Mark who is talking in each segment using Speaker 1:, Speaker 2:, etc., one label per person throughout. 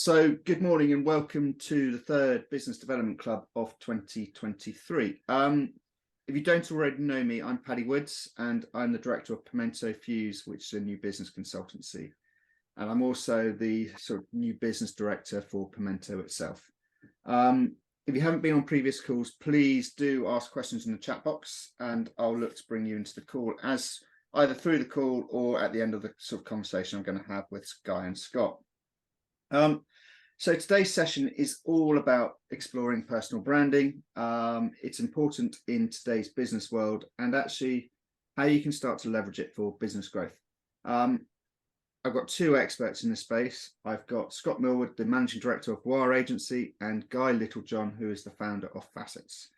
Speaker 1: So good morning and welcome to the third Business Development Club of 2023. If you don't already know me, I'm Paddy Woods and I'm the director of Pimento Fuse, which is a new business consultancy. And I'm also the sort of new business director for Pimento itself. If you haven't been on previous calls, please do ask questions in the chat box and I'll look to bring you into the call as either through the call or at the end of the sort of conversation I'm going to have with Guy and Scott. So today's session is all about exploring personal branding. It's important in today's business world and actually how you can start to leverage it for business growth. I've got two experts in this space. I've got Scott Millward, the managing director of WAR Agency, and Guy LITTLEJOHN, who is the founder of Facets.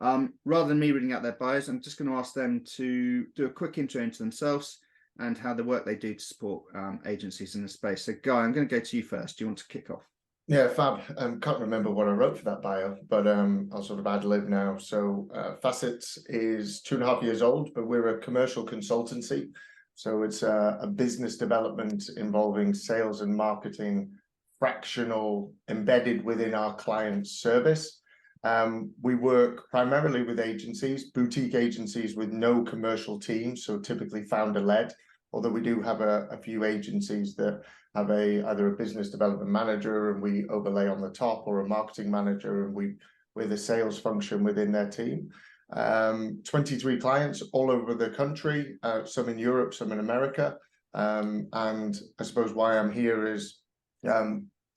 Speaker 1: Rather than me reading out their bios, I'm just going to ask them to do a quick intro into themselves and how the work they do to support agencies in the space. So Guy, I'm going to go to you first. Do you want to kick off?
Speaker 2: Yeah, fab. Can't remember what I wrote for that bio, but I'll sort of ad-lib now. So Facets is 2.5 years old, but we're a commercial consultancy. So it's a business development involving sales and marketing, fractional, embedded within our client's service. We work primarily with agencies, boutique agencies with no commercial team, so typically founder-led, although we do have a few agencies that have either a business development manager and we overlay on the top, or a marketing manager and we're the sales function within their team. 23 clients all over the country, some in Europe, some in America. And I suppose why I'm here is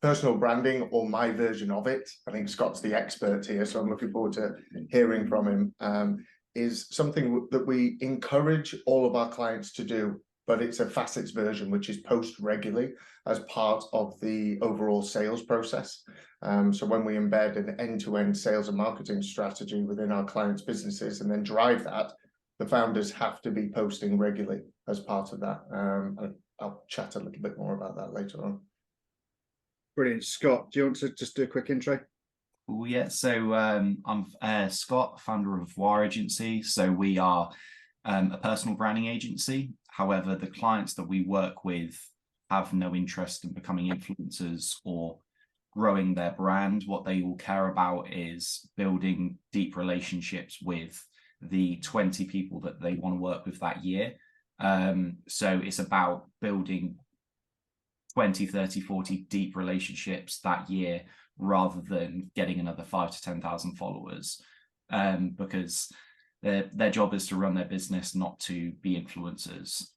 Speaker 2: personal branding, or my version of it. I think Scott's the expert here, so I'm looking forward to hearing from him. Is something that we encourage all of our clients to do, but it's a Facets version, which is post regularly as part of the overall sales process. So when we embed an end-to-end sales and marketing strategy within our clients' businesses and then drive that, the founders have to be posting regularly as part of that. I'll chat a little bit more about that later on.
Speaker 1: Brilliant. Scott, do you want to just do a quick intro?
Speaker 3: Oh, yeah. So I'm Scott, founder of WAR Agency. So we are a personal branding agency. However, the clients that we work with have no interest in becoming influencers or growing their brand. What they all care about is building deep relationships with the 20 people that they want to work with that year. So it's about building 20, 30, 40 deep relationships that year rather than getting another 5,000 to 10,000 followers, because their job is to run their business, not to be influencers.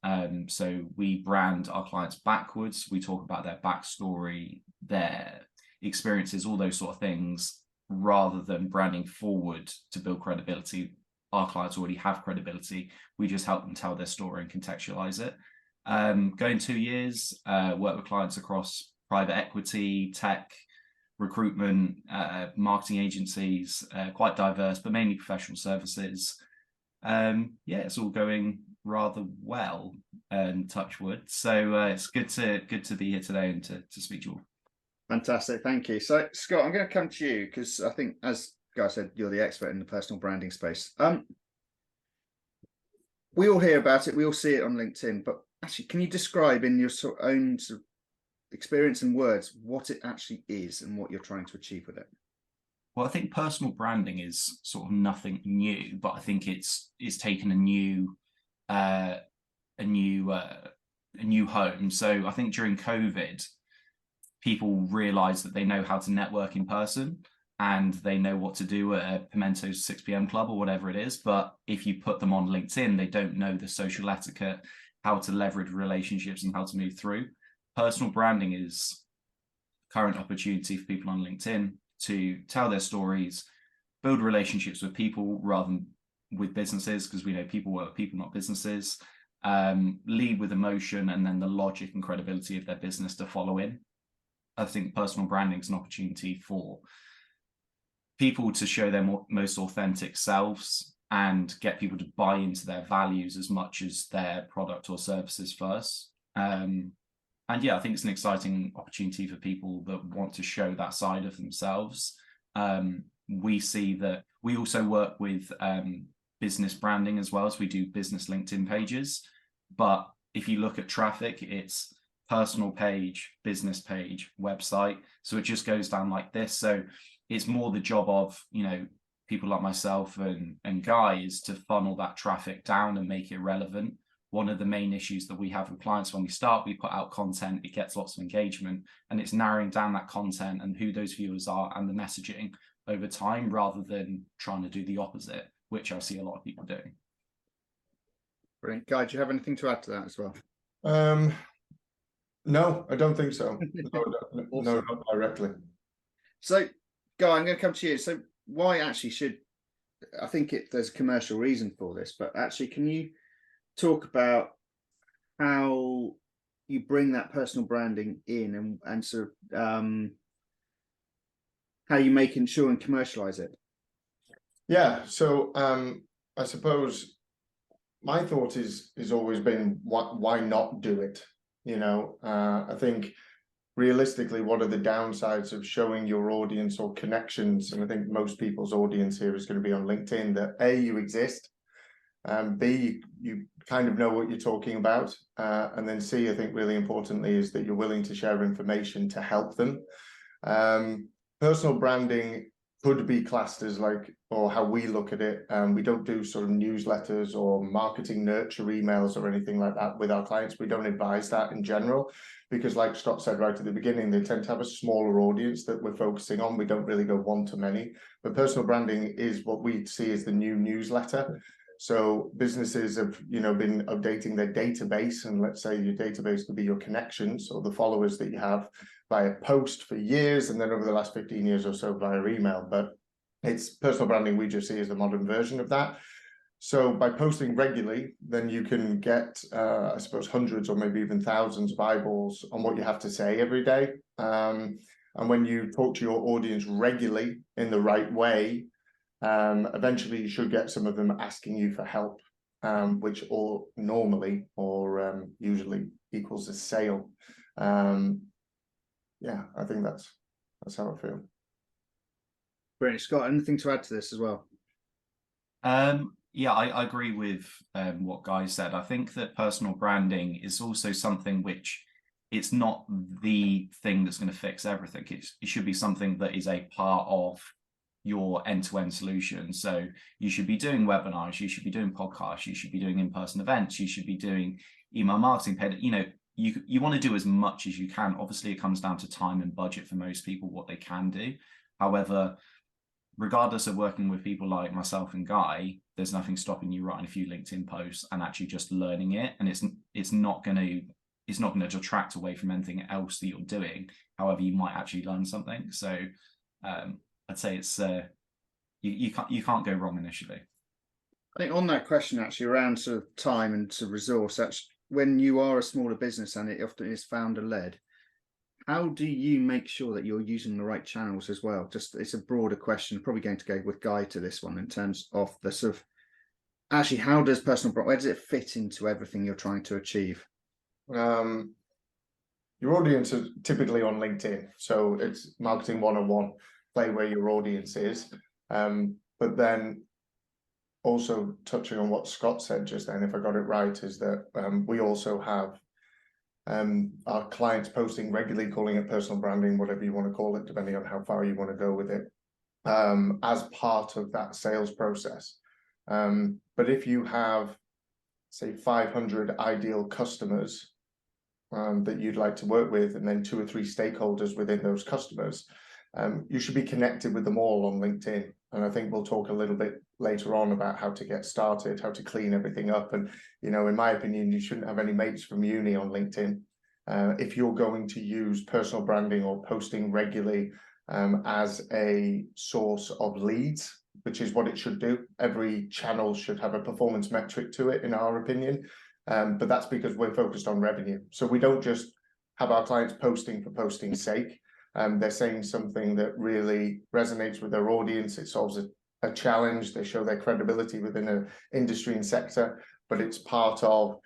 Speaker 3: So we brand our clients backwards. We talk about their backstory, their experiences, all those sort of things, rather than branding forward to build credibility. Our clients already have credibility. We just help them tell their story and contextualize it. Going 2 years, work with clients across private equity, tech, recruitment, marketing agencies, quite diverse, but mainly professional services. Yeah, it's all going rather well, and touch wood. So it's good to be here today and to speak to you all.
Speaker 1: Fantastic, thank you. So Scott, I'm going to come to you because I think, as Guy said, you're the expert in the personal branding space. We all hear about it, we all see it on LinkedIn, but actually, can you describe in your sort of own sort of experience and words what it actually is and what you're trying to achieve with it?
Speaker 3: Well, I think personal branding is sort of nothing new, but I think it's taken a new home. So I think during COVID, people realized that they know how to network in person and they know what to do at a Pimento's 6 p.m. club or whatever it is. But if you put them on LinkedIn, they don't know the social etiquette, how to leverage relationships and how to move through. Personal branding is a current opportunity for people on LinkedIn to tell their stories, build relationships with people rather than with businesses, because we know people work with people, not businesses, lead with emotion, and then the logic and credibility of their business to follow in. I think personal branding is an opportunity for people to show their most authentic selves and get people to buy into their values as much as their product or services first. And yeah, I think it's an exciting opportunity for people that want to show that side of themselves. We see that we also work with business branding as well, as we do business LinkedIn pages. But if you look at traffic, it's personal page, business page, website. So it just goes down like this. So it's more the job of, you know, people like myself and Guy is to funnel that traffic down and make it relevant. One of the main issues that we have with clients when we start, we put out content, it gets lots of engagement, and it's narrowing down that content and who those viewers are and the messaging over time, rather than trying to do the opposite, which I see a lot of people doing.
Speaker 1: Brilliant. Guy, do you have anything to add to that as well?
Speaker 2: No, I don't think so. No,
Speaker 1: Awesome.
Speaker 2: not directly.
Speaker 1: So, Guy, I'm going to come to you. So, why actually should, I think there's a commercial reason for this, but actually, can you talk about how you bring that personal branding in and sort of how you make sure and commercialize it?
Speaker 2: Yeah, so I suppose my thought is always been why not do it? You know, I think realistically, what are the downsides of showing your audience or connections? And I think most people's audience here is going to be on LinkedIn, that A, you exist, B, you kind of know what you're talking about, and then C, I think really importantly is that you're willing to share information to help them. Personal branding could be classed as like, or how we look at it, we don't do sort of newsletters or marketing nurture emails or anything like that with our clients. We don't advise that in general, because like Scott said right at the beginning, they tend to have a smaller audience that we're focusing on. We don't really go one-to-many, but personal branding is what we see as the new newsletter. So businesses have, you know, been updating their database, and let's say your database could be your connections or the followers that you have via post for years, and then over the last 15 years or so via email. But it's personal branding we just see as the modern version of that. So by posting regularly, then you can get, I suppose, hundreds or maybe even thousands of eyeballs on what you have to say every day. And when you talk to your audience regularly in the right way, eventually you should get some of them asking you for help, which normally or usually equals a sale. Yeah, I think that's how I feel.
Speaker 1: Brilliant. Scott, anything to add to this as well?
Speaker 3: Yeah, I agree with what Guy said. I think that personal branding is also something which, it's not the thing that's going to fix everything. It should be something that is a part of your end-to-end solution. So you should be doing webinars, you should be doing podcasts, you should be doing in-person events, you should be doing email marketing, paid, you know, you want to do as much as you can. Obviously, it comes down to time and budget for most people, what they can do. However, regardless of working with people like myself and Guy, there's nothing stopping you writing a few LinkedIn posts and actually just learning it. And it's not going to detract away from anything else that you're doing. However, you might actually learn something. So I'd say it's you can't go wrong initially.
Speaker 1: I think on that question, actually, around sort of time and sort of resource, actually, when you are a smaller business and it often is founder-led, how do you make sure that you're using the right channels as well? Just, it's a broader question, probably going to go with Guy to this one in terms of the sort of, actually, how does personal brand, where does it fit into everything you're trying to achieve?
Speaker 2: Your audience is typically on LinkedIn, so it's marketing 101, play where your audience is. But then also touching on what Scott said just then, if I got it right, is that we also have our clients posting regularly, calling it personal branding, whatever you want to call it, depending on how far you want to go with it, as part of that sales process. But if you have, say, 500 ideal customers that you'd like to work with, and then 2 or 3 stakeholders within those customers, you should be connected with them all on LinkedIn. And I think we'll talk a little bit later on about how to get started, how to clean everything up. And, you know, in my opinion, you shouldn't have any mates from uni on LinkedIn. If you're going to use personal branding or posting regularly as a source of leads, which is what it should do, every channel should have a performance metric to it, in our opinion. But that's because we're focused on revenue. So we don't just have our clients posting for posting's sake. They're saying something that really resonates with their audience. It solves a challenge. They show their credibility within an industry and sector, but it's part of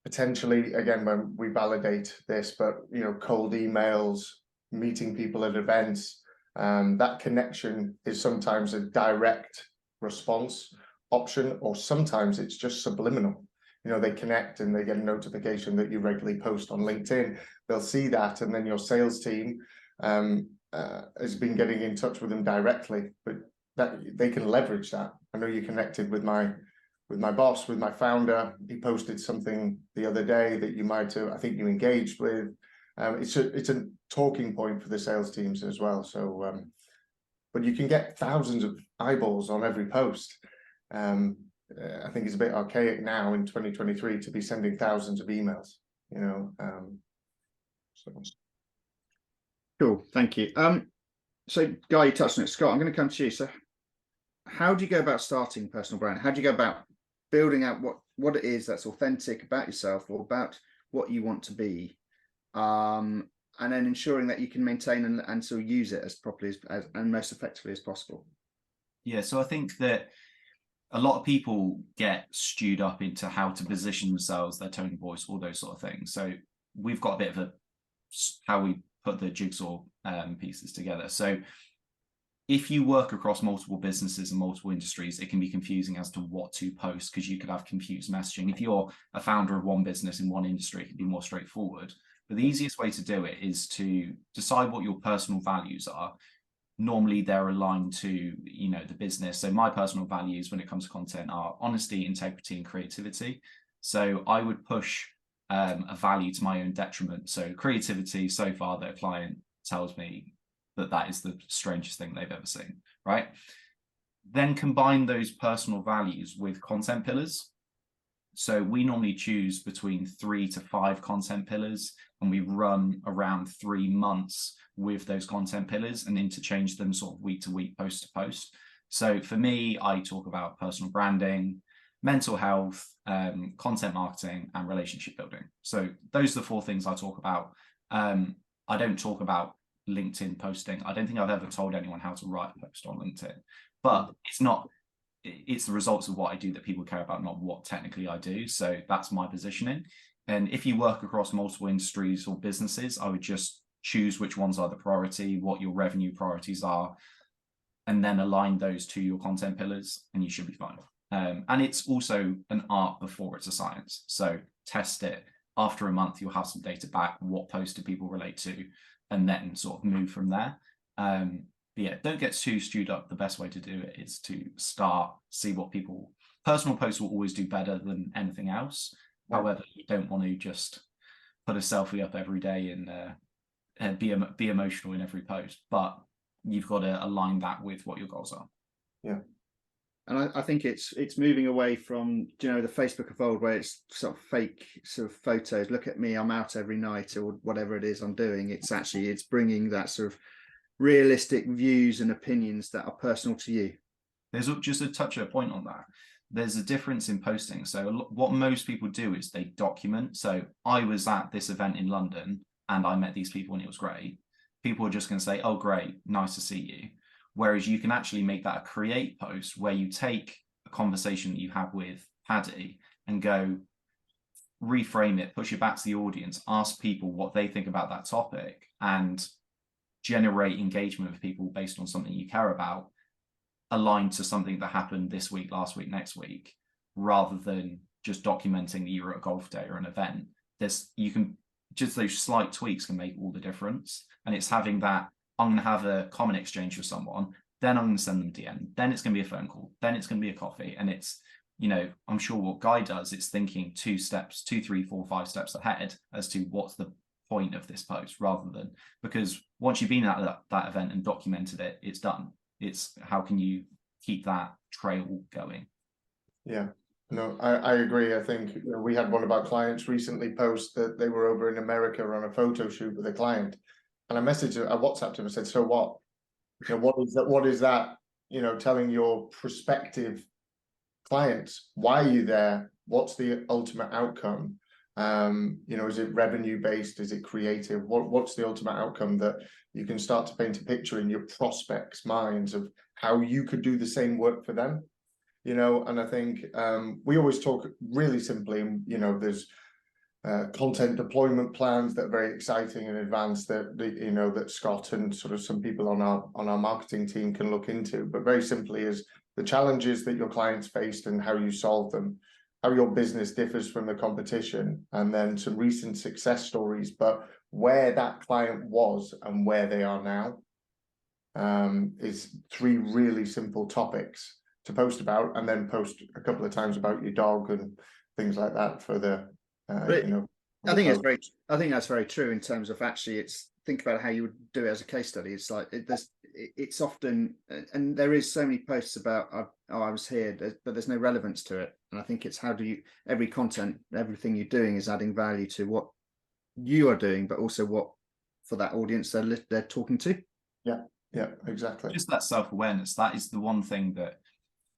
Speaker 2: potentially, again, when we validate this, but, you know, cold emails, meeting people at events, that connection is sometimes a direct response option, or sometimes it's just subliminal. they connect and they get a notification that you regularly post on LinkedIn. They'll see that, and then your sales team has been getting in touch with them directly, but that they can leverage that. I know you connected with my boss, with my founder. He posted something the other day that you might have, I think you engaged with. It's a talking point for the sales teams as well. So, but you can get thousands of eyeballs on every post. I think it's a bit archaic now in 2023 to be sending thousands of emails, so.
Speaker 1: Cool, thank you. So Guy, you touched on it. Scott, I'm going to come to you. So how do you go about starting personal brand? How do you go about building out what it is that's authentic about yourself or about what you want to be, and then ensuring that you can maintain and still use it as properly as and most effectively as possible?
Speaker 3: Yeah, so I think that a lot of people get stewed up into how to position themselves, their tone of voice, all those sort of things. So we've got a bit of how we put the jigsaw pieces together. So if you work across multiple businesses and multiple industries, it can be confusing as to what to post, because you could have confused messaging. If you're a founder of one business in one industry, it can be more straightforward. But the easiest way to do it is to decide what your personal values are. Normally they're aligned to the business. So my personal values when it comes to content are honesty, integrity, and creativity. So I would push a value to my own detriment. So creativity, so far that a client tells me that is the strangest thing they've ever seen, right? Then combine those personal values with content pillars. So we normally choose between 3 to 5 content pillars, and we run around 3 months with those content pillars and interchange them sort of week to week, post to post. So for me, I talk about personal branding, mental health, content marketing, and relationship building. So those are the 4 things I talk about. I don't talk about LinkedIn posting. I don't think I've ever told anyone how to write a post on LinkedIn, but it's the results of what I do that people care about, not what technically I do. So that's my positioning. And if you work across multiple industries or businesses, I would just choose which ones are the priority, what your revenue priorities are, and then align those to your content pillars, and you should be fine. And it's also an art before it's a science. So test it. After a month, you'll have some data back. What post do people relate to? And then sort of move from there. But yeah, don't get too stewed up. The best way to do it is to start, see what personal posts will always do better than anything else. Right. However, you don't want to just put a selfie up every day and be emotional in every post, but you've got to align that with what your goals are.
Speaker 2: Yeah.
Speaker 1: And I think it's moving away from, the Facebook of old, where it's sort of fake sort of photos. Look at me, I'm out every night, or whatever it is I'm doing. It's bringing that sort of realistic views and opinions that are personal to you.
Speaker 3: There's just a touch of a point on that. There's a difference in posting. So what most people do is they document. So I was at this event in London and I met these people and it was great. People are just going to say, oh, great, nice to see you. Whereas you can actually make that a create post where you take a conversation that you have with Paddy and go reframe it, push it back to the audience, ask people what they think about that topic, and generate engagement with people based on something you care about, aligned to something that happened this week, last week, next week, rather than just documenting that you were at a golf day or an event. Just those slight tweaks can make all the difference. And it's having that, I'm going to have a comment exchange with someone, then I'm going to send them a DM, then it's going to be a phone call, then it's going to be a coffee. And it's, I'm sure what Guy does, it's thinking 2 steps, 2, 3, 4, 5 steps ahead as to what's the point of this post, rather than, because once you've been at that event and documented it, it's done. It's how can you keep that trail going? Yeah.
Speaker 2: No, I agree. I think we had one of our clients recently post that they were over in America on a photo shoot with a client. And I WhatsApped him and said, so what? What is that? Telling your prospective clients, why are you there? What's the ultimate outcome? Is it revenue based? Is it creative? What's the ultimate outcome that you can start to paint a picture in your prospects' minds of how you could do the same work for them? And I think we always talk really simply, there's content deployment plans that are very exciting and advanced that Scott and sort of some people on our marketing team can look into. But very simply is the challenges that your clients faced and how you solve them. how your business differs from the competition, and then some recent success stories, but where that client was and where they are now. Is 3 really simple topics to post about, and then post a couple of times about your dog and things like that for the you know.
Speaker 1: I think that's very true in terms of actually think about how you would do it as a case study. It's like it's often, and there is so many posts about I was here, but there's no relevance to it. And I think it's how do you, everything you're doing is adding value to what you are doing, but also what for that audience they're talking to.
Speaker 2: Yeah, exactly.
Speaker 3: Just that self-awareness. That is the one thing that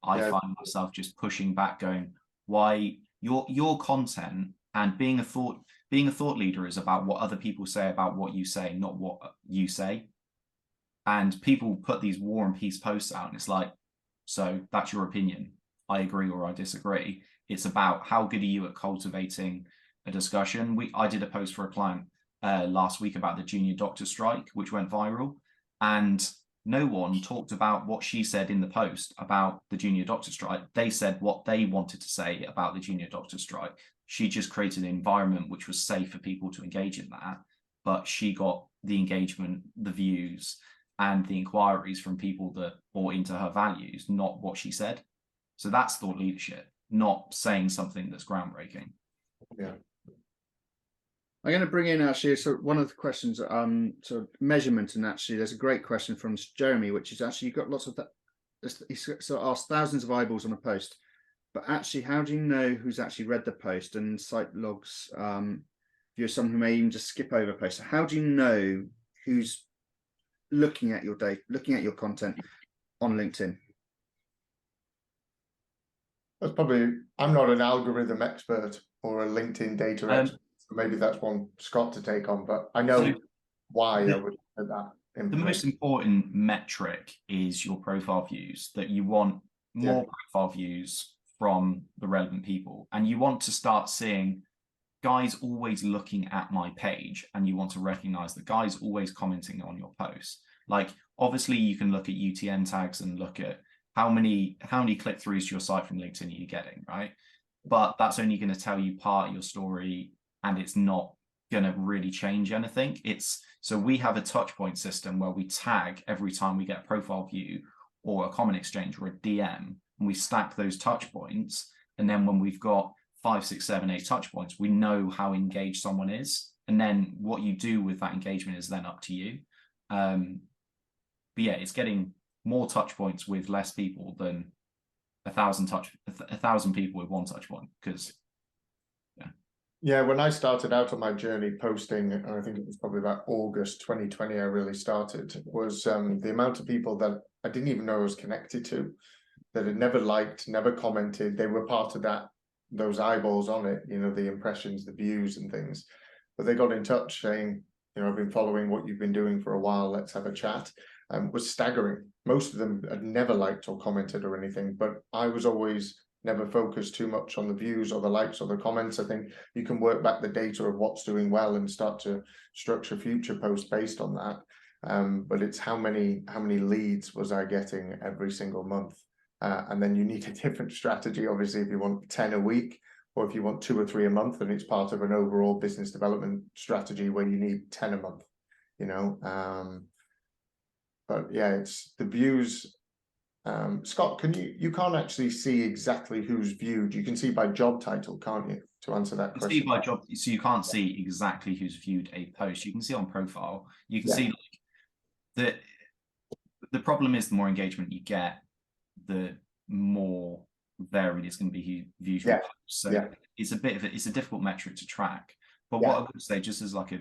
Speaker 3: I find myself just pushing back, going, why your content and being a thought leader is about what other people say about what you say, not what you say. And people put these war and peace posts out, and it's like, so that's your opinion. I agree or I disagree. It's about how good are you at cultivating a discussion. I did a post for a client last week about the junior doctor strike, which went viral. And no one talked about what she said in the post about the junior doctor strike. They said what they wanted to say about the junior doctor strike. She just created an environment which was safe for people to engage in that. But she got the engagement, the views, and the inquiries from people that bought into her values, not what she said. So that's thought leadership, not saying something that's groundbreaking.
Speaker 2: Yeah.
Speaker 1: I'm going to bring in actually one of the questions, sort of measurement, and actually there's a great question from Jeremy, which is actually you've got lots of that. He sort of asked thousands of eyeballs on a post, but actually, how do you know who's actually read the post? And site logs, if you're someone who may even just skip over posts, how do you know who's looking at your data, looking at your content on LinkedIn?
Speaker 2: That's probably, I'm not an algorithm expert or a LinkedIn data expert. So maybe that's one Scott to take on, but I know why I would put that in.
Speaker 3: The most important metric is your profile views, that you want more profile views from the relevant people. And you want to start seeing guys always looking at my page, and you want to recognize that guys always commenting on your posts. Like, obviously you can look at UTM tags and look at how many click-throughs to your site from LinkedIn are you getting, right? But that's only going to tell you part of your story, and it's not going to really change anything. So we have a touch point system where we tag every time we get a profile view or a comment exchange or a DM, and we stack those touch points. And then when we've got 5, 6, 7, 8 touch points, we know how engaged someone is. And then what you do with that engagement is then up to you. But yeah, it's getting more touch points with less people than 1,000 people with 1 touch point, because
Speaker 2: yeah, when I started out on my journey posting, and I think it was probably about August 2020 I really started, was the amount of people that I didn't even know I was connected to, that had never liked, never commented. They were part of those eyeballs on it, you know, the impressions, the views and things. But they got in touch saying, you know, I've been following what you've been doing for a while, let's have a chat. Was staggering. Most of them had never liked or commented or anything, but I was always never focused too much on the views or the likes or the comments. I think you can work back the data of what's doing well and start to structure future posts based on that. But it's how many leads was I getting every single month? And then you need a different strategy, obviously, if you want 10 a week, or if you want 2 or 3 a month, and it's part of an overall business development strategy where you need 10 a month, you know. But yeah, it's the views. Scott, you can't actually see exactly who's viewed. You can see by job title, can't you? To answer that question.
Speaker 3: See by job, so you can't see exactly who's viewed a post. You can see on profile. You can see like the problem is the more engagement you get, the more varied it's going to be who views your post. So it's a difficult metric to track. But what I would say, just as like a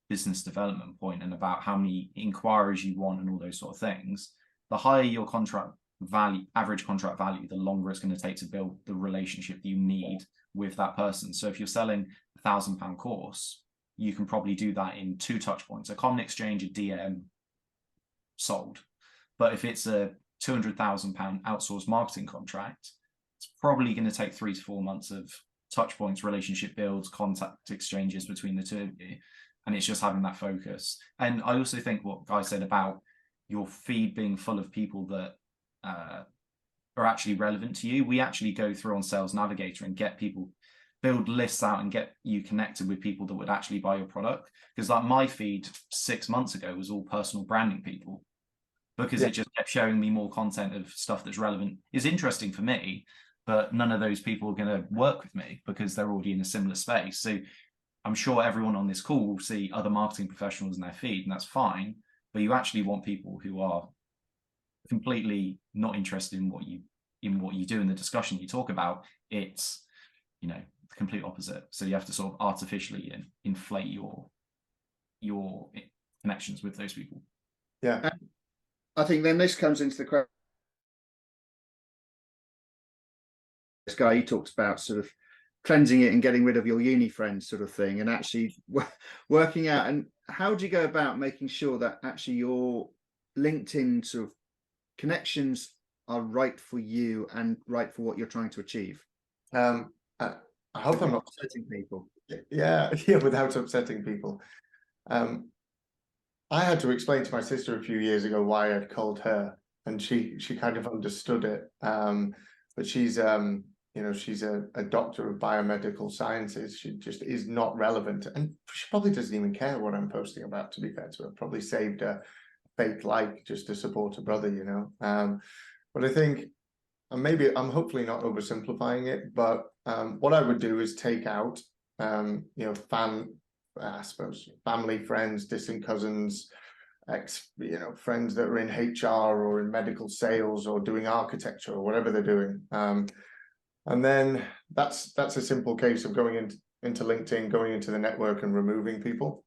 Speaker 3: business development point, and about how many inquiries you want and all those sort of things, the higher your contract value, average contract value, the longer it's going to take to build the relationship you need with that person. So if you're selling £1,000 course, you can probably do that in 2 touch points, a comment exchange, a DM, sold. But if it's a £200,000 outsourced marketing contract, it's probably going to take 3 to 4 months of touch points, relationship builds, contact exchanges between the two of you. And it's just having that focus. And I also think what Guy said about your feed being full of people that are actually relevant to you. We actually go through on Sales Navigator and get people, build lists out and get you connected with people that would actually buy your product. Because like my feed 6 months ago was all personal branding people, because it just kept showing me more content of stuff that's relevant, is interesting for me, but none of those people are going to work with me because they're already in a similar space. So I'm sure everyone on this call will see other marketing professionals in their feed, and that's fine. But you actually want people who are completely not interested in what you do in the discussion you talk about. It's, you know, the complete opposite. So you have to sort of artificially inflate your connections with those people.
Speaker 2: Yeah.
Speaker 1: I think then this comes into the question. This guy, he talks about sort of cleansing it and getting rid of your uni friends sort of thing, and actually working out. And how do you go about making sure that actually your LinkedIn sort of connections are right for you and right for what you're trying to achieve?
Speaker 2: I hope I'm not
Speaker 1: upsetting people.
Speaker 2: Yeah, without upsetting people. I had to explain to my sister a few years ago why I'd called her, and she kind of understood it. But she's she's a doctor of biomedical sciences. She just is not relevant, and she probably doesn't even care what I'm posting about, to be fair to her. Probably saved a fake like just to support her brother, you know. But I think, and maybe I'm hopefully not oversimplifying it, but what I would do is take out I suppose family, friends, distant cousins, friends that are in HR or in medical sales or doing architecture or whatever they're doing. And then that's a simple case of going into LinkedIn, going into the network and removing people.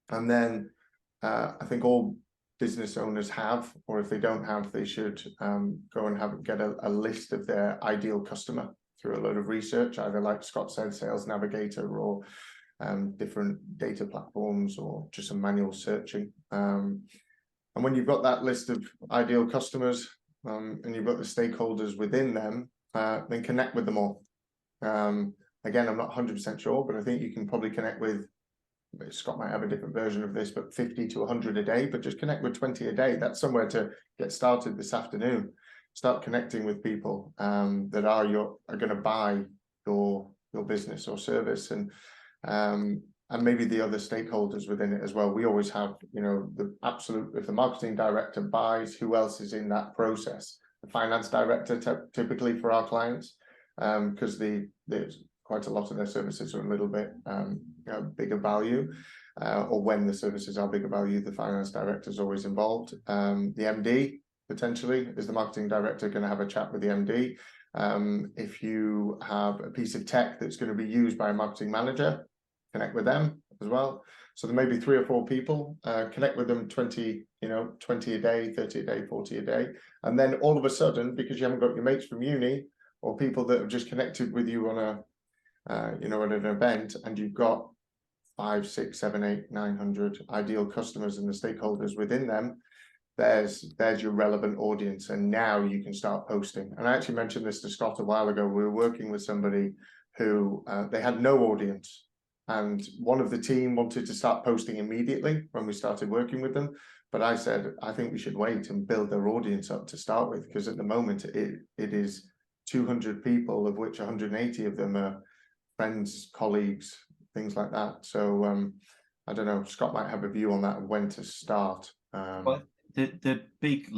Speaker 2: And then I think all business owners have, or if they don't have, they should go and get a list of their ideal customer through a load of research, either like Scott said, Sales Navigator, or different data platforms, or just some manual searching. And when you've got that list of ideal customers and you've got the stakeholders within them, then connect with them all. Again, I'm not 100% sure, but I think you can probably connect with, Scott might have a different version of this, but 50 to 100 a day, but just connect with 20 a day. That's somewhere to get started this afternoon. Start connecting with people that are going to buy your business or service, and maybe the other stakeholders within it as well. We always have, the absolute, if the marketing director buys, who else is in that process? The finance director typically for our clients, because there's quite a lot of their services are a little bit bigger value, or when the services are bigger value, the finance director is always involved. The MD, potentially, is the marketing director going to have a chat with the MD? If you have a piece of tech that's going to be used by a marketing manager, connect with them as well. So there may be 3 or 4 people, connect with them 20 a day, 30 a day, 40 a day. And then all of a sudden, because you haven't got your mates from uni or people that have just connected with you on at an event, and you've got 5, 6, 7, 8, 900 ideal customers and the stakeholders within them, there's your relevant audience. And now you can start posting. And I actually mentioned this to Scott a while ago. We were working with somebody who they had no audience, and one of the team wanted to start posting immediately when we started working with them. But I said, I think we should wait and build their audience up to start with, because at the moment it is 200 people, of which 180 of them are friends, colleagues, things like that. So I don't know, Scott might have a view on that, when to start.
Speaker 3: But the big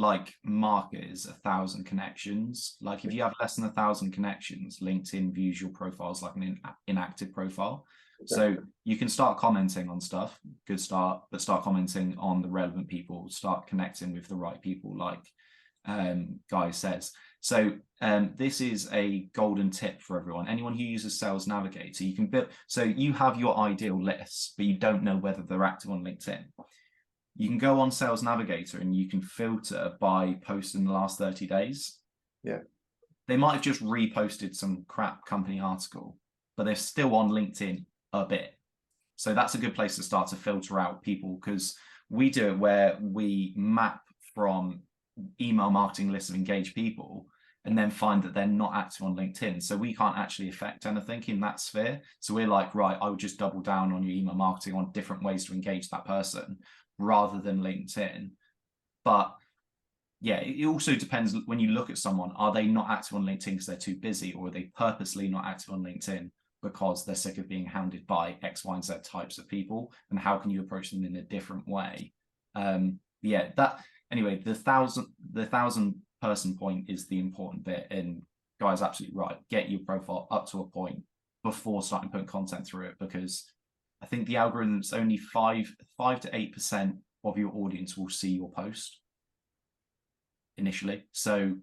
Speaker 3: market is 1,000 connections. Like if you have less than 1,000 connections, LinkedIn views your profile as like an inactive profile. So you can start commenting on stuff, good start, but start commenting on the relevant people, start connecting with the right people, like Guy says. So this is a golden tip for everyone. Anyone who uses Sales Navigator, you can build, so you have your ideal lists, but you don't know whether they're active on LinkedIn. You can go on Sales Navigator and you can filter by post in the last 30 days.
Speaker 2: Yeah.
Speaker 3: They might have just reposted some crap company article, but they're still on LinkedIn a bit. So that's a good place to start to filter out people, because we do it where we map from email marketing lists of engaged people and then find that they're not active on LinkedIn. So we can't actually affect anything in that sphere. So we're like, right, I would just double down on your email marketing on different ways to engage that person rather than LinkedIn. But yeah, it also depends when you look at someone, are they not active on LinkedIn because they're too busy, or are they purposely not active on LinkedIn because they're sick of being hounded by X, Y, and Z types of people? And how can you approach them in a different way? Yeah, that anyway, the thousand person point is the important bit. And guys, absolutely right. Get your profile up to a point before starting putting content through it, because I think the algorithm's only 5 to 8% of your audience will see your post initially. So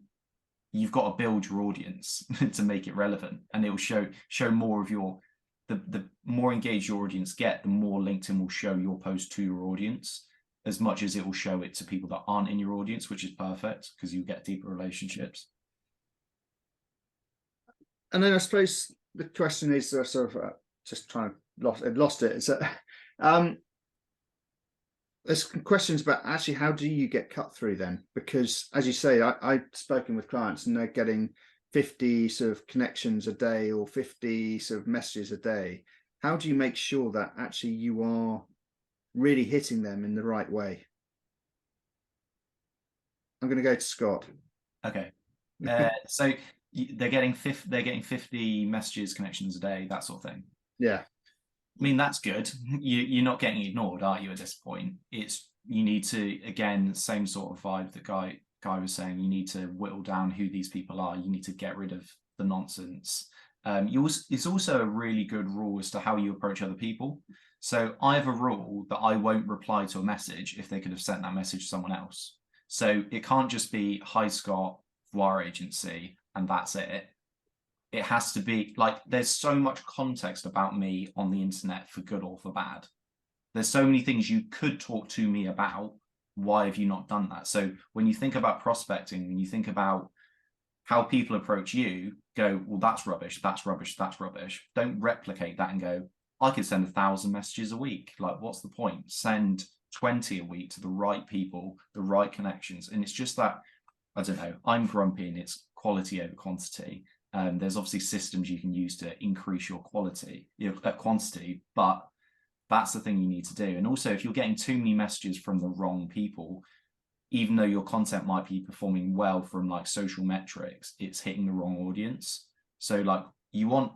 Speaker 3: you've got to build your audience to make it relevant, and it will show more of your the more engaged your audience get, the more LinkedIn will show your post to your audience, as much as it will show it to people that aren't in your audience, which is perfect because you get deeper relationships.
Speaker 1: And then I suppose the question is sort of just trying to lost it. Is that there's questions about actually how do you get cut through then? Because as you say, I've spoken with clients and they're getting 50 sort of connections a day or 50 sort of messages a day. How do you make sure that actually you are really hitting them in the right way? I'm going to go to Scott.
Speaker 3: Okay. So they're getting 50 messages, connections a day, that sort of thing.
Speaker 1: Yeah.
Speaker 3: I mean, that's good. You're not getting ignored, are you, at this point? You need to, again, same sort of vibe that Guy was saying, you need to whittle down who these people are. You need to get rid of the nonsense. It's also a really good rule as to how you approach other people. So I have a rule that I won't reply to a message if they could have sent that message to someone else. So it can't just be, hi, Scott, Voir Agency, and that's it. It has to be like, there's so much context about me on the internet, for good or for bad. There's so many things you could talk to me about. Why have you not done that? So when you think about prospecting, when you think about how people approach you, go, well, that's rubbish, that's rubbish, that's rubbish. Don't replicate that and go, I could send 1,000 messages a week. Like, what's the point? Send 20 a week to the right people, the right connections. And it's just that, I don't know, I'm grumpy and it's quality over quantity. There's obviously systems you can use to increase your quantity, but that's the thing you need to do. And also, if you're getting too many messages from the wrong people, even though your content might be performing well from like social metrics, it's hitting the wrong audience. So like, you want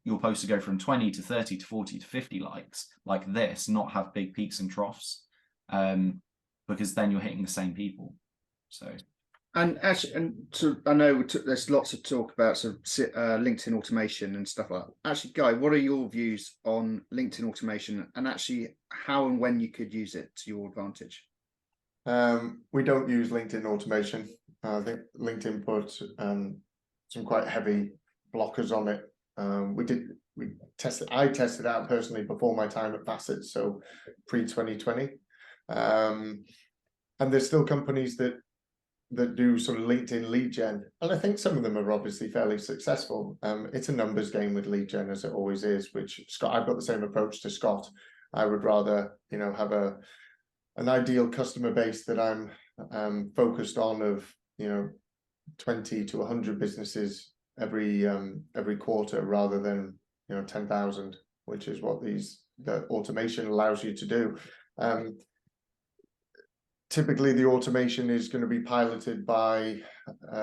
Speaker 3: your post to go from 20 to 30 to 40 to 50 likes, like this, not have big peaks and troughs, because then you're hitting the same people. So.
Speaker 1: And actually, and so I know there's lots of talk about sort of LinkedIn automation and stuff like that. Actually, Guy, what are your views on LinkedIn automation and actually how and when you could use it to your advantage?
Speaker 2: We don't use LinkedIn automation. I think LinkedIn put some quite heavy blockers on it. I tested out personally before my time at Facets, so pre-2020. And there's still companies that do sort of LinkedIn lead gen, and I think some of them are obviously fairly successful. It's a numbers game with lead gen, as it always is, which Scott, I've got the same approach to Scott. I would rather, have an ideal customer base that I'm focused on of 20 to 100 businesses every quarter, rather than 10,000, which is what the automation allows you to do. Typically, the automation is going to be piloted by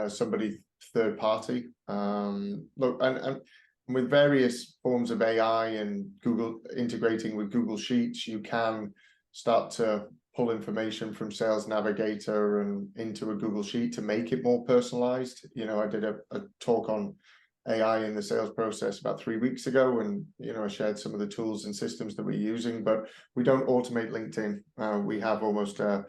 Speaker 2: somebody third party. Look, and with various forms of AI and Google integrating with Google Sheets, you can start to pull information from Sales Navigator and into a Google Sheet to make it more personalized. I did a talk on AI in the sales process about 3 weeks ago, and I shared some of the tools and systems that we're using, but we don't automate LinkedIn. We have almost a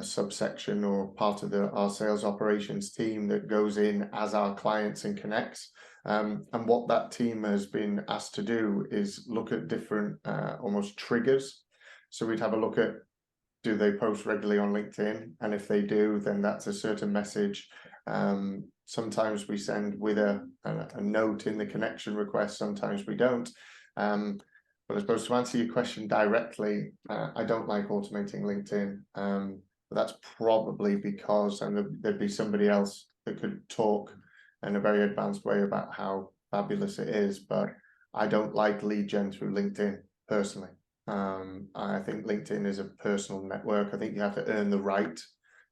Speaker 2: subsection or part of our sales operations team that goes in as our clients and connects. And what that team has been asked to do is look at different almost triggers. So we'd have a look at, do they post regularly on LinkedIn? And if they do, then that's a certain message. Sometimes we send with a note in the connection request, sometimes we don't. But I suppose to answer your question directly, I don't like automating LinkedIn. But that's probably because there'd be somebody else that could talk in a very advanced way about how fabulous it is. But I don't like lead gen through LinkedIn personally. I think LinkedIn is a personal network. I think you have to earn the right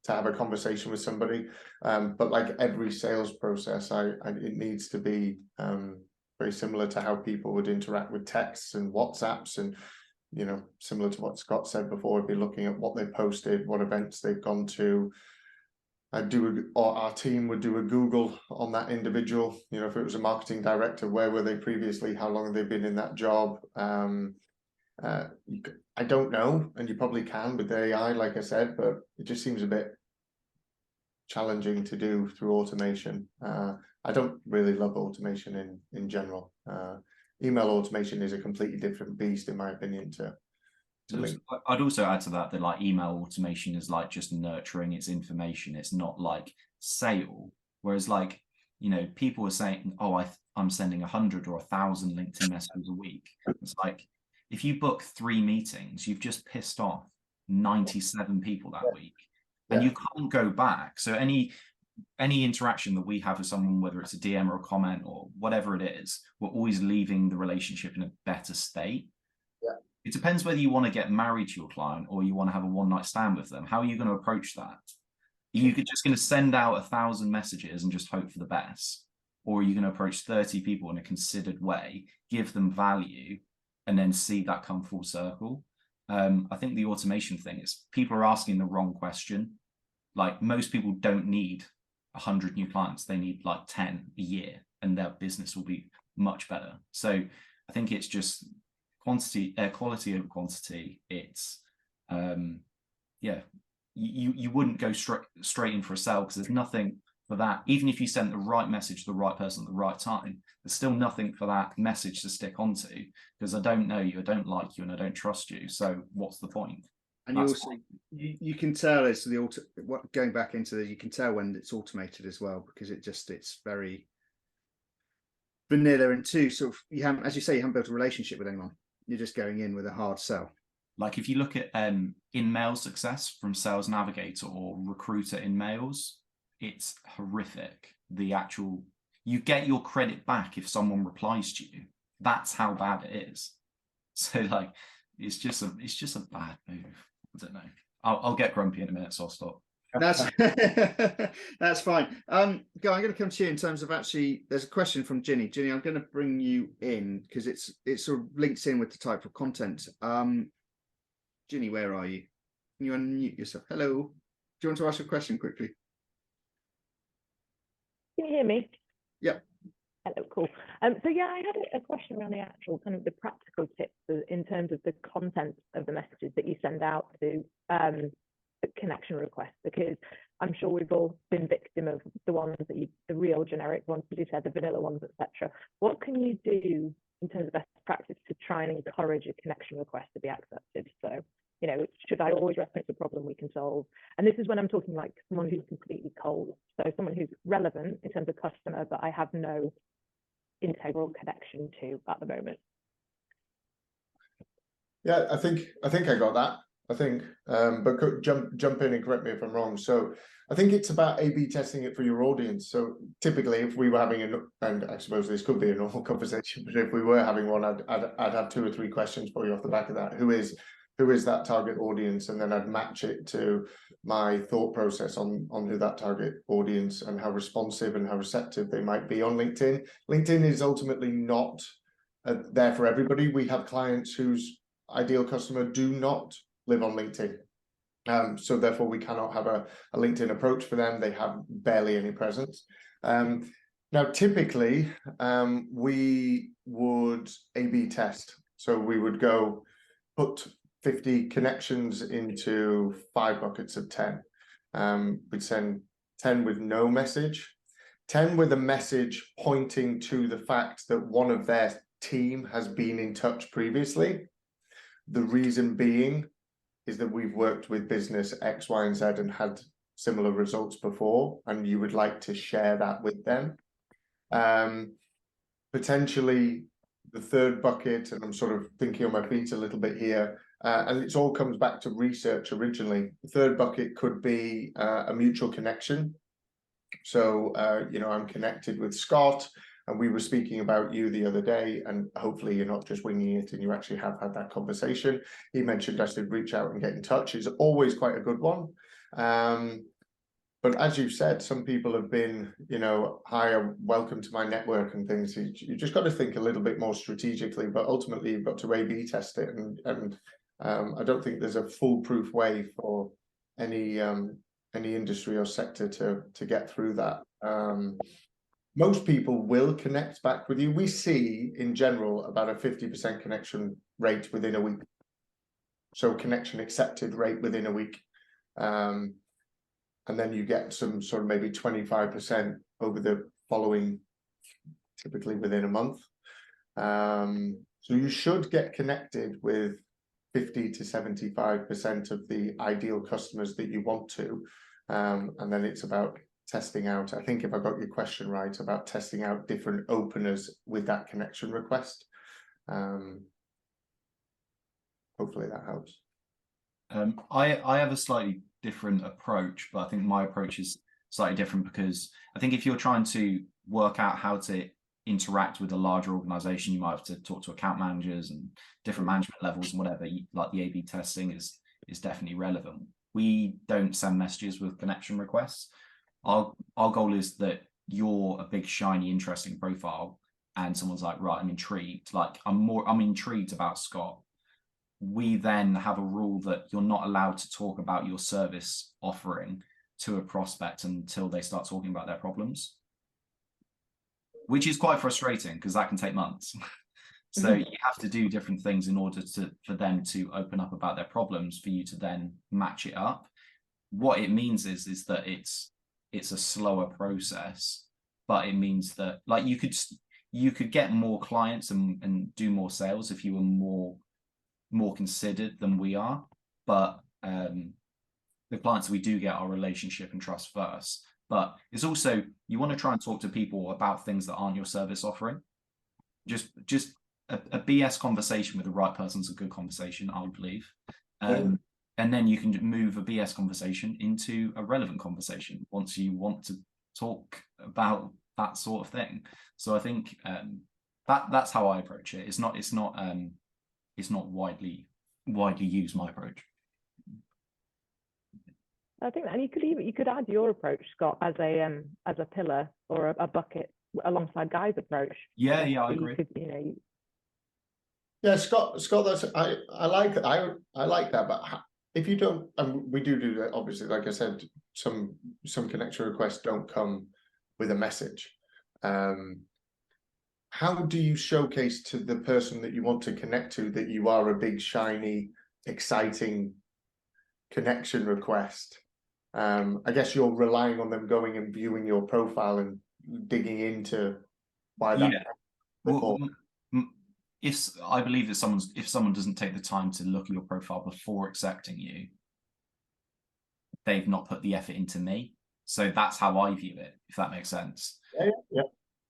Speaker 2: to have a conversation with somebody. But like every sales process, it needs to be very similar to how people would interact with texts and WhatsApps, and you know, similar to what Scott said before, would be looking at what they posted, what events they've gone to. Or our team would do a Google on that individual. You know, if it was a marketing director, where were they previously? How long have they been in that job? I don't know, and you probably can with AI, like I said, but it just seems a bit challenging to do through automation. I don't really love automation in general. Email automation is a completely different beast, in my opinion.
Speaker 3: I'd also add to that like email automation is like just nurturing its information. It's not like sale. Whereas like, you know, people are saying, oh, I'm sending 100 or 1,000 LinkedIn messages a week. It's like, if you book 3 meetings, you've just pissed off 97 people that week, and you can't go back. So any interaction that we have with someone, whether it's a DM or a comment or whatever it is, we're always leaving the relationship in a better state. It depends whether you want to get married to your client or you want to have a one-night stand with them. How are you going to approach that? Are you just going to send out 1,000 messages and just hope for the best? Or are you going to approach 30 people in a considered way, give them value, and then see that come full circle? I think the automation thing is people are asking the wrong question. Like, most people don't need 100 new clients. They need like 10 a year, and their business will be much better. So I think it's just quality over quantity. It's you wouldn't go straight in for a sale, because there's nothing for that. Even if you sent the right message to the right person at the right time, there's still nothing for that message to stick onto, because I don't know you, I don't like you, and I don't trust you. So what's the point?
Speaker 1: And you also you can tell as going back into this, you can tell when it's automated as well, because it's very vanilla, and too sort of, you haven't, as you say, you haven't built a relationship with anyone. You're just going in with a hard sell.
Speaker 3: Like if you look at in-mail success from Sales Navigator or Recruiter in-mails, it's horrific. You get your credit back if someone replies to you. That's how bad it is. So like, it's just a bad move. I don't know. I'll get grumpy in a minute, so I'll stop.
Speaker 1: That's that's fine. Guy, I'm going to come to you in terms of, actually, there's a question from Ginny. Ginny, I'm going to bring you in because it sort of links in with the type of content. Ginny, where are you? Can you unmute yourself? Hello. Do you want to ask a question quickly?
Speaker 4: Can you hear me?
Speaker 1: Yep.
Speaker 4: Hello, cool. So yeah, I had a question around the actual kind of the practical tips in terms of the content of the messages that you send out to the connection requests, because I'm sure we've all been victim of the ones that the real generic ones, as you said, the vanilla ones, etc. What can you do in terms of best practice to try and encourage a connection request to be accepted? So, you know, should I always reference a problem we can solve? And this is when I'm talking like someone who's completely cold. So someone who's relevant in terms of customer, but I have no integral connection to at the moment.
Speaker 2: Yeah, I think I got that. I think, but jump in and correct me if I'm wrong. So I think it's about A/B testing it for your audience. So typically, if we were having and I suppose this could be a normal conversation, but if we were having one, I'd have 2 or 3 questions for you off the back of that. Who is that target audience? And then I'd match it to my thought process on who that target audience and how responsive and how receptive they might be on LinkedIn. LinkedIn is ultimately not there for everybody. We have clients whose ideal customer do not live on LinkedIn. So therefore we cannot have a LinkedIn approach for them. They have barely any presence. Now, typically, we would A/B test. So we would go put 50 connections into 5 buckets of 10. We'd send 10 with no message, 10 with a message pointing to the fact that one of their team has been in touch previously. The reason being is that we've worked with business X, Y, and Z and had similar results before, and you would like to share that with them. Potentially the 3rd bucket, and I'm sort of thinking on my feet a little bit here, and it all comes back to research originally. The 3rd bucket could be a mutual connection. So, you know, I'm connected with Scott, and we were speaking about you the other day, and hopefully you're not just winging it and you actually have had that conversation. He mentioned I should reach out and get in touch. It's always quite a good one. But as you said, some people have been, you know, hi, welcome to my network and things. You just got to think a little bit more strategically, but ultimately you've got to A/B test it. And I don't think there's a foolproof way for any industry or sector to get through that. Most people will connect back with you. We see in general about a 50% connection rate within a week. So connection accepted rate within a week. And then you get some sort of maybe 25% over the following, typically within a month. So you should get connected with 50 to 75% of the ideal customers that you want to. And then it's about testing out, I think if I got your question right, about testing out different openers with that connection request. Hopefully that helps.
Speaker 3: I have a slightly different approach, but I think my approach is slightly different because I think if you're trying to work out how to interact with a larger organization, you might have to talk to account managers and different management levels and whatever. Like the A/B testing is definitely relevant. We don't send messages with connection requests. Our goal is that you're a big, shiny, interesting profile, and someone's like, right, I'm intrigued. Like I'm intrigued about Scott. We then have a rule that you're not allowed to talk about your service offering to a prospect until they start talking about their problems, which is quite frustrating because that can take months. So you have to do different things in order for them to open up about their problems for you to then match it up. What it means is that it's a slower process, but it means that like you could get more clients and do more sales if you were more considered than we are, but the clients we do get are relationship and trust first. But it's also, you want to try and talk to people about things that aren't your service offering. Just a BS conversation with the right person's a good conversation, I would believe. And then you can move a BS conversation into a relevant conversation once you want to talk about that sort of thing. So I think that's how I approach it. It's not widely used, my approach.
Speaker 4: I think, and you could add your approach, Scott, as a pillar or a bucket alongside Guy's approach.
Speaker 3: Yeah, I agree.
Speaker 2: Yeah, Scott, that's I like that, but if you don't, we do that, obviously, like I said, some connection requests don't come with a message. How do you showcase to the person that you want to connect to that you are a big, shiny, exciting connection request? I guess you're relying on them going and viewing your profile and digging into why that.
Speaker 3: Yeah. Well, I believe that if someone doesn't take the time to look at your profile before accepting you, they've not put the effort into me. So that's how I view it, if that makes sense.
Speaker 2: Yeah.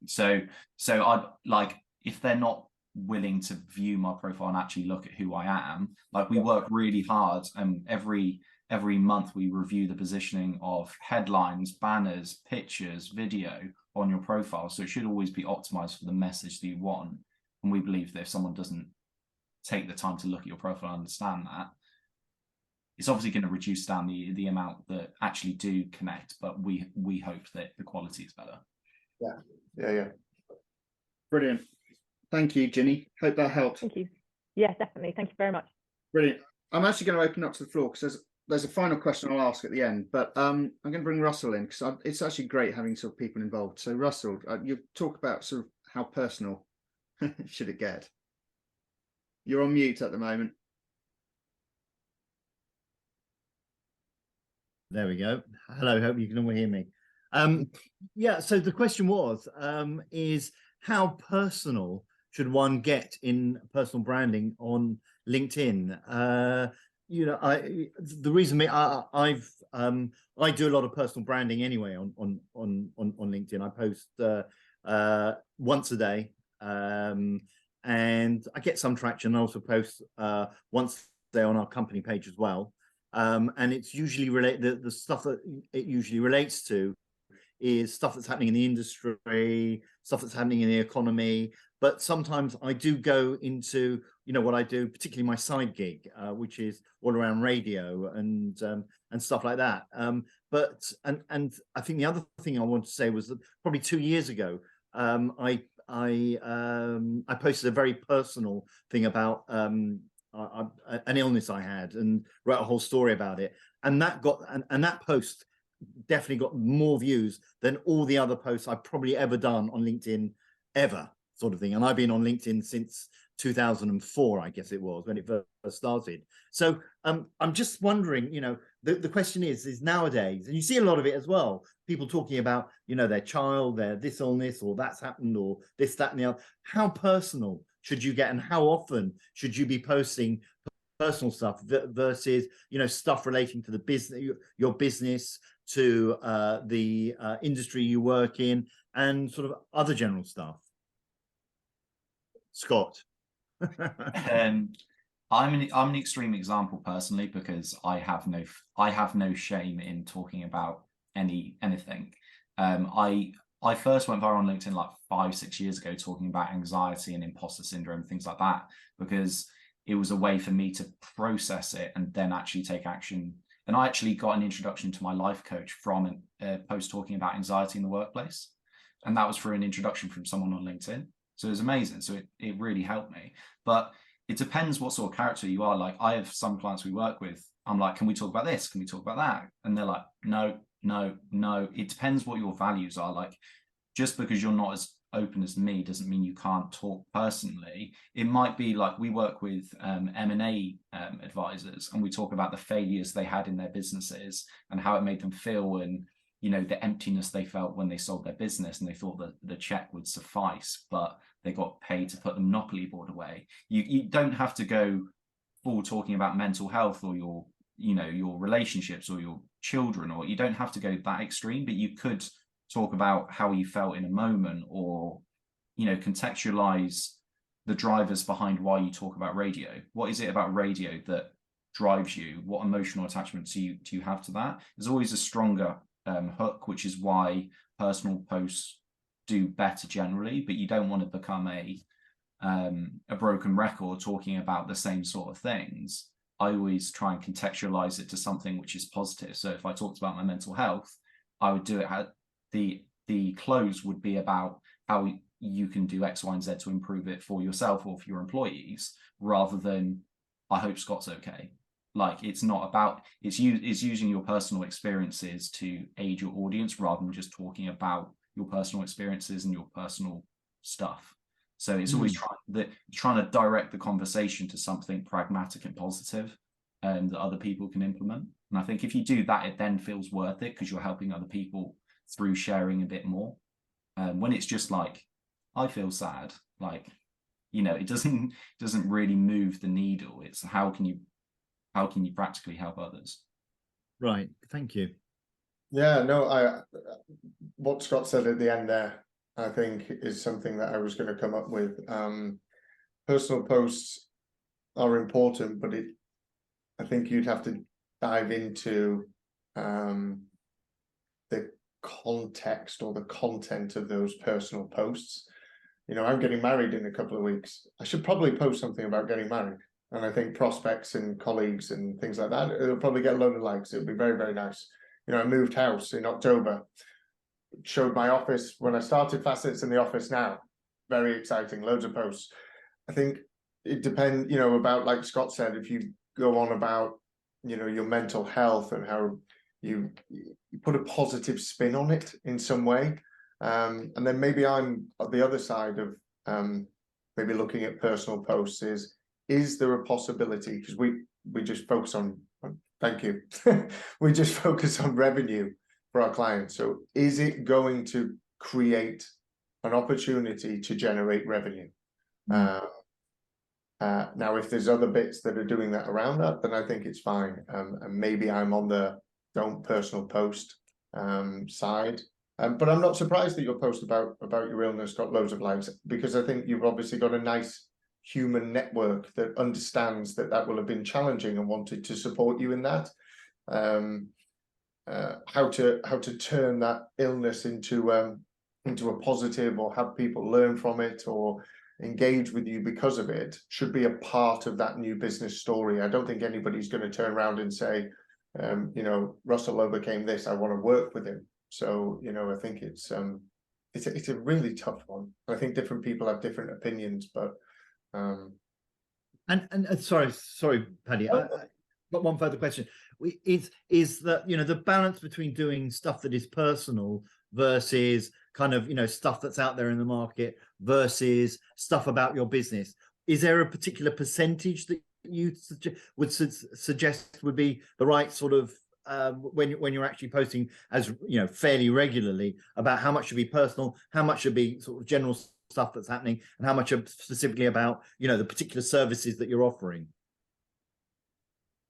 Speaker 3: So I like, if they're not willing to view my profile and actually look at who I am, like we work really hard, and every month we review the positioning of headlines, banners, pictures, video on your profile. So it should always be optimized for the message that you want. And we believe that if someone doesn't take the time to look at your profile and understand that, it's obviously going to reduce down the amount that actually do connect, but we hope that the quality is better.
Speaker 2: Yeah.
Speaker 1: Brilliant. Thank you, Ginny. Hope that helped.
Speaker 4: Thank you. Yeah, definitely. Thank you very much.
Speaker 1: Brilliant. I'm actually going to open up to the floor because there's a final question I'll ask at the end, but I'm going to bring Russell in because it's actually great having sort of people involved. So Russell, you talk about sort of how personal should it get? You're on mute at the moment.
Speaker 5: There we go. Hello, hope you can all hear me. Yeah, so the question was, is how personal should one get in personal branding on LinkedIn? The reason I do a lot of personal branding anyway on LinkedIn. I post once a day, and I get some traction. I also post once a day on our company page as well. And it's usually the stuff that it usually relates to is stuff that's happening in the industry, stuff that's happening in the economy. But sometimes I do go into, you know, what I do, particularly my side gig, which is all around radio and stuff like that. But I think the other thing I want to say was that probably 2 years ago, I posted a very personal thing about an illness I had and wrote a whole story about it, and that got and that post definitely got more views than all the other posts I've probably ever done on LinkedIn ever, sort of thing. And I've been on LinkedIn since 2004, I guess it was, when it first started. So I'm just wondering, you know, the question is nowadays, and you see a lot of it as well, people talking about, you know, their child, their this illness, or that's happened, or this, that, and the other. How personal should you get, and how often should you be posting personal stuff versus, you know, stuff relating to the business, your business, to the industry you work in, and sort of other general stuff? Scott.
Speaker 3: I'm an extreme example personally, because I have no shame in talking about anything. I first went viral on LinkedIn like 5-6 years ago, talking about anxiety and imposter syndrome, things like that, because it was a way for me to process it and then actually take action. And I actually got an introduction to my life coach from a post talking about anxiety in the workplace, and that was for an introduction from someone on LinkedIn. So it was amazing. So it really helped me. But it depends what sort of character you are. Like, I have some clients we work with, I'm like, can we talk about this? Can we talk about that? And they're like, no. It depends what your values are. Like, just because you're not as open as me doesn't mean you can't talk personally. It might be like, we work with M&A advisors, and we talk about the failures they had in their businesses and how it made them feel, and, you know, the emptiness they felt when they sold their business and they thought that the check would suffice, but they got paid to put the Monopoly board away. You don't have to go full talking about mental health or your, you know, your relationships or your children, or you don't have to go that extreme, but you could talk about how you felt in a moment, or, you know, contextualize the drivers behind why you talk about radio. What is it about radio that drives you? What emotional attachment do you have to that? There's always a stronger hook, which is why personal posts do better generally, but you don't want to become a broken record talking about the same sort of things. I always try and contextualize it to something which is positive. So if I talked about my mental health, I would do it at the close would be about how you can do X, Y, and Z to improve it for yourself or for your employees, rather than, I hope Scott's okay. Like, it's not about, it's using your personal experiences to aid your audience, rather than just talking about your personal experiences and your personal stuff. So it's always trying to direct the conversation to something pragmatic and positive, that other people can implement. And I think if you do that, it then feels worth it, because you're helping other people through sharing a bit more. When it's just like, I feel sad, like, you know, it doesn't really move the needle. It's how can you practically help others? Right.
Speaker 5: Thank you.
Speaker 2: Yeah, no, what Scott said at the end there, I think, is something that I was going to come up with. Personal posts are important, but I think you'd have to dive into the context or the content of those personal posts. You know, I'm getting married in a couple of weeks. I should probably post something about getting married. And I think prospects and colleagues and things like that, it'll probably get a load of likes. It'll be very, very nice. You know, I moved house in October, showed my office when I started Facets, in the office now. Very exciting, loads of posts. I think it depends, you know, about, like Scott said, if you go on about, you know, your mental health and how you put a positive spin on it in some way. And then maybe I'm at the other side of maybe looking at personal posts is there a possibility, because we just focus on, thank you, we just focus on revenue for our clients. So is it going to create an opportunity to generate revenue? Now, if there's other bits that are doing that around that, then I think it's fine. And maybe I'm on the don't personal post side. But I'm not surprised that your post about your illness got loads of likes, because I think you've obviously got a nice human network that understands that will have been challenging and wanted to support you in that. How to turn that illness into a positive, or have people learn from it, or engage with you because of it should be a part of that new business story. I don't think anybody's going to turn around and say, you know, Russell overcame this, I want to work with him. So, you know, I think it's a really tough one. I think different people have different opinions, but
Speaker 5: sorry, Paddy, I got one further question. Is that, you know, the balance between doing stuff that is personal versus kind of, you know, stuff that's out there in the market versus stuff about your business, is there a particular percentage that you would suggest would be the right sort of when you're actually posting, as you know, fairly regularly, about how much should be personal, how much should be sort of general stuff that's happening, and how much are specifically about, you know, the particular services that you're offering?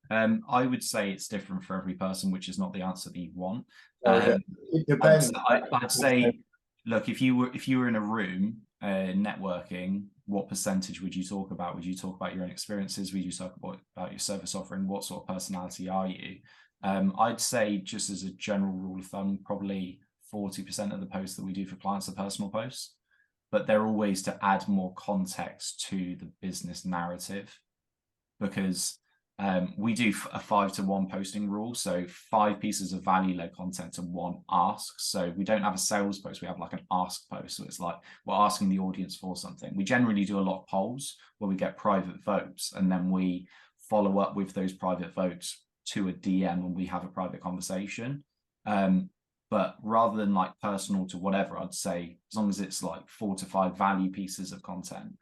Speaker 3: I would say it's different for every person, which is not the answer that you want.
Speaker 2: it depends.
Speaker 3: I'd say, look, if you were in a room networking, what percentage would you talk about? Would you talk about your own experiences? Would you talk about your service offering? What sort of personality are you? I'd say, just as a general rule of thumb, probably 40% of the posts that we do for clients are personal posts, but they're always to add more context to the business narrative, because we do a 5-to-1 posting rule. So 5 pieces of value-led content to 1 ask. So we don't have a sales post, we have like an ask post. So it's like we're asking the audience for something. We generally do a lot of polls where we get private votes, and then we follow up with those private votes to a DM when we have a private conversation. But rather than like personal to whatever, I'd say as long as it's like 4 to 5 value pieces of content.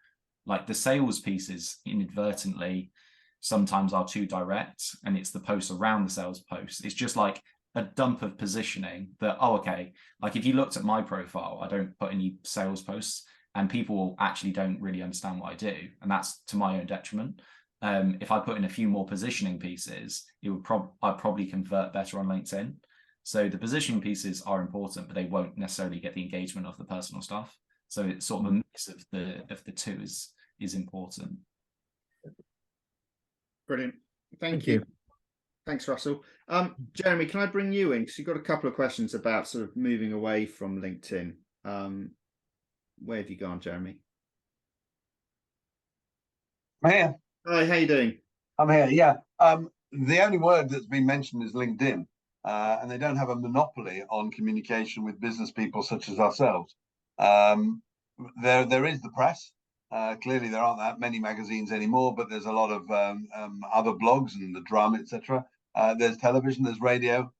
Speaker 3: Like the sales pieces inadvertently sometimes are too direct, and it's the posts around the sales post. It's just like a dump of positioning that, oh, okay, like if you looked at my profile, I don't put any sales posts, and people actually don't really understand what I do, and that's to my own detriment. If I put in a few more positioning pieces, it would I'd probably convert better on LinkedIn. So the positioning pieces are important, but they won't necessarily get the engagement of the personal stuff. So it's sort of a mix of the two is important.
Speaker 1: Brilliant. Thank you. Thanks, Russell. Jeremy, can I bring you in? Because you've got a couple of questions about sort of moving away from LinkedIn. Where have you gone, Jeremy?
Speaker 6: I'm here.
Speaker 1: Hi, how you doing?
Speaker 6: I'm here, yeah. The only word that's been mentioned is LinkedIn, and they don't have a monopoly on communication with business people such as ourselves. There is the press. Clearly, there aren't that many magazines anymore, but there's a lot of other blogs and the Drum, etc. There's television, there's radio.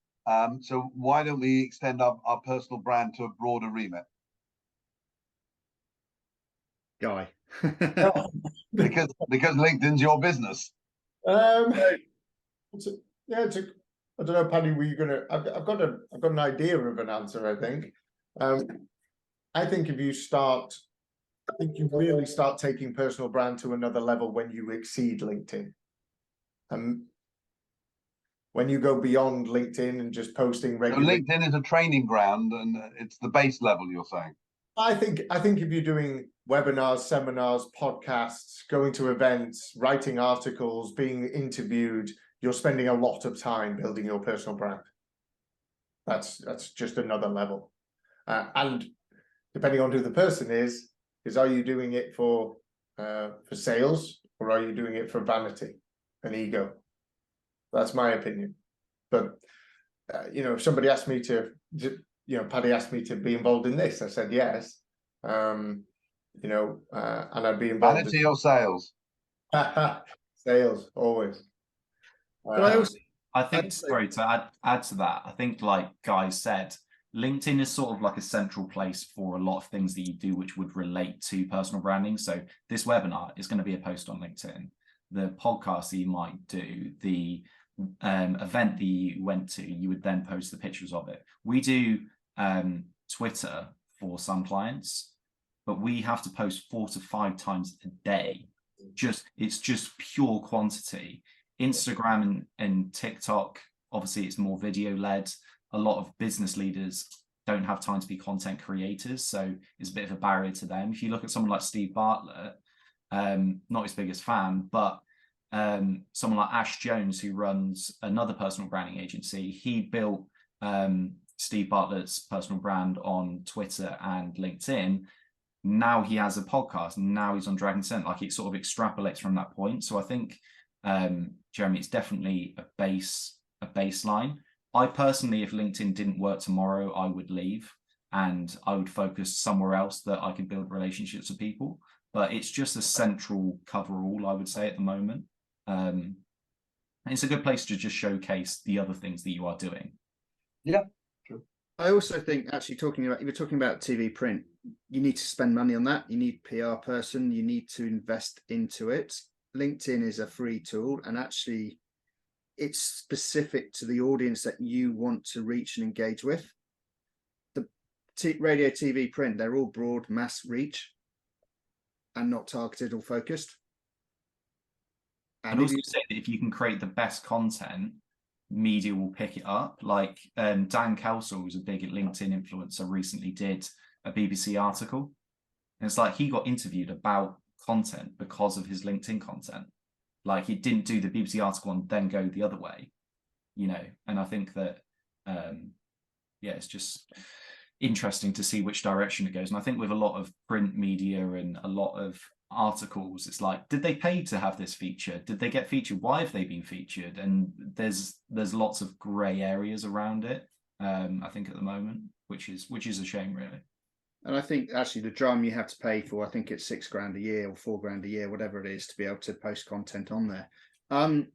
Speaker 6: So why don't we extend our personal brand to a broader remit?
Speaker 1: Guy.
Speaker 6: because LinkedIn's your business.
Speaker 2: I don't know, Paddy, were you gonna? I've got an idea of an answer. I think if you start. I think you really start taking personal brand to another level when you exceed LinkedIn. When you go beyond LinkedIn and just posting regularly.
Speaker 6: So LinkedIn is a training ground, and it's the base level, you're saying?
Speaker 2: I think if you're doing webinars, seminars, podcasts, going to events, writing articles, being interviewed, you're spending a lot of time building your personal brand. That's just another level. And depending on who the person is are you doing it for sales, or are you doing it for vanity and ego? That's my opinion. But you know, if somebody asked me to, you know, Paddy asked me to be involved in this, I said yes. You know, and I'd be involved.
Speaker 6: Vanity or sales?
Speaker 2: Sales, always.
Speaker 1: But
Speaker 3: I think, sorry, to add to that, I think, like Guy said, LinkedIn is sort of like a central place for a lot of things that you do which would relate to personal branding. So this webinar is going to be a post on LinkedIn. The podcast that you might do, the event that you went to, you would then post the pictures of it. We do Twitter for some clients, but we have to post 4 to 5 times a day. It's just pure quantity. Instagram and TikTok, obviously it's more video led. A lot of business leaders don't have time to be content creators, so it's a bit of a barrier to them. If you look at someone like Steve Bartlett, not his biggest fan, but someone like Ash Jones, who runs another personal branding agency, he built Steve Bartlett's personal brand on Twitter and LinkedIn, now he has a podcast, and now he's on Dragon Scent. Like, it sort of extrapolates from that point. So I think, Jeremy, it's definitely a baseline. I personally, if LinkedIn didn't work tomorrow, I would leave and I would focus somewhere else that I could build relationships with people. But it's just a central coverall, I would say, at the moment. It's a good place to just showcase the other things that you are doing.
Speaker 6: Yeah.
Speaker 1: I also think, actually, if you're talking about TV print, you need to spend money on that. You need a PR person. You need to invest into it. LinkedIn is a free tool, and actually it's specific to the audience that you want to reach and engage with. The radio, TV, print, they're all broad mass reach and not targeted or focused.
Speaker 3: And also say that if you can create the best content, media will pick it up. Like Dan Kelsall, who's a big LinkedIn influencer, recently did a BBC article. And it's like he got interviewed about content because of his LinkedIn content. Like, he didn't do the BBC article and then go the other way, you know. And I think that, it's just interesting to see which direction it goes. And I think with a lot of print media and a lot of articles, it's like, did they pay to have this feature? Did they get featured? Why have they been featured? And there's lots of grey areas around it, I think, at the moment, which is a shame, really.
Speaker 1: And I think actually the drum you have to pay for, I think it's $6,000 a year or $4,000 a year, whatever it is, to be able to post content on there. I'm